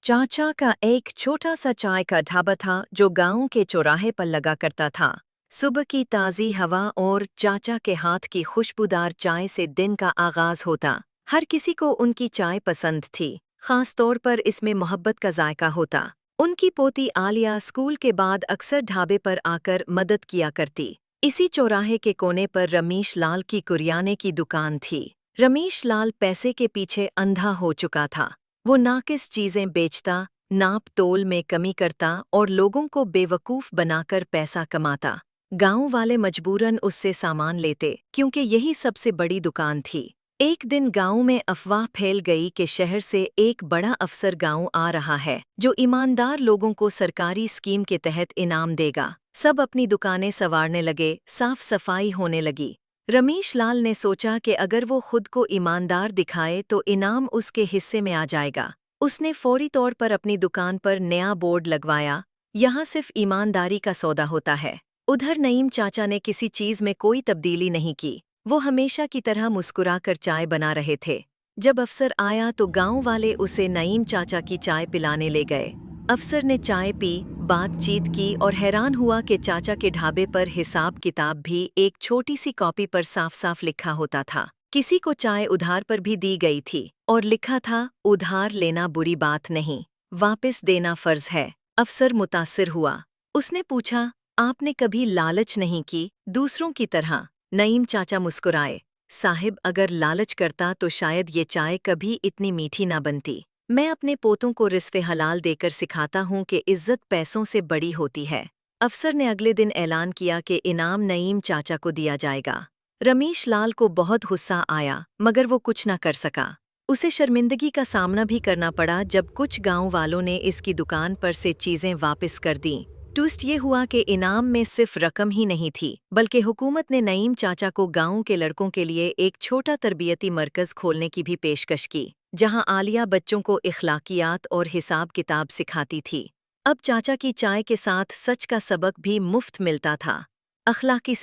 चाचा का एक छोटा सा चाय का ढाबा था जो गांव के चौराहे पर लगा करता था। सुबह की ताज़ी हवा और चाचा के हाथ की खुशबूदार चाय से दिन का आगाज होता। हर किसी को उनकी चाय पसंद थी, खास तौर पर इसमें मोहब्बत का जायका होता। उनकी पोती आलिया स्कूल के बाद अक्सर ढाबे पर आकर मदद किया करती। इसी चौराहे के कोने पर रमेश लाल की कुरियाने की दुकान थी। रमेश लाल पैसे के पीछे अंधा हो चुका था। वो नाकिस चीजें बेचता, नाप तोल में कमी करता और लोगों को बेवकूफ बनाकर पैसा कमाता। गांव वाले मजबूरन उससे सामान लेते क्योंकि यही सबसे बड़ी दुकान थी। एक दिन गांव में अफवाह फैल गई कि शहर से एक बड़ा अफसर गांव आ रहा है जो ईमानदार लोगों को सरकारी स्कीम के तहत इनाम देगा। सब अपनी दुकानें संवारने लगे, साफ सफाई होने लगी। रमेश लाल ने सोचा कि अगर वो खुद को ईमानदार दिखाए तो इनाम उसके हिस्से में आ जाएगा। उसने फौरी तौर पर अपनी दुकान पर नया बोर्ड लगवाया, यहाँ सिर्फ ईमानदारी का सौदा होता है। उधर नईम चाचा ने किसी चीज में कोई तब्दीली नहीं की। वो हमेशा की तरह मुस्कुराकर चाय बना रहे थे। जब अफसर आया तो गांव वाले उसे नईम चाचा की चाय पिलाने ले गए। अफसर ने चाय पी, बातचीत की और हैरान हुआ कि चाचा के ढाबे पर हिसाब किताब भी एक छोटी सी कॉपी पर साफ साफ लिखा होता था। किसी को चाय उधार पर भी दी गई थी और लिखा था, उधार लेना बुरी बात नहीं, वापस देना फर्ज है। अफसर मुतासिर हुआ। उसने पूछा, आपने कभी लालच नहीं की दूसरों की तरह? नईम चाचा मुस्कुराए, साहिब अगर लालच करता तो शायद ये चाय कभी इतनी मीठी ना बनती। मैं अपने पोतों को रिस्वे हलाल देकर सिखाता हूँ कि इज्जत पैसों से बड़ी होती है। अफसर ने अगले दिन ऐलान किया कि इनाम नईम चाचा को दिया जाएगा। रमेश लाल को बहुत गुस्सा आया मगर वो कुछ न कर सका। उसे शर्मिंदगी का सामना भी करना पड़ा जब कुछ गांव वालों ने इसकी दुकान पर से चीजें वापस कर दीं। ट्विस्ट ये हुआ कि इनाम में सिर्फ रकम ही नहीं थी बल्कि हुकूमत ने नईम चाचा को गांव के लड़कों के लिए एक छोटा तरबियती मरकज खोलने की भी पेशकश की, जहां आलिया बच्चों को इखलाकियात और हिसाब किताब सिखाती थी। अब चाचा की चाय के साथ सच का सबक भी मुफ्त मिलता था। अखलाकी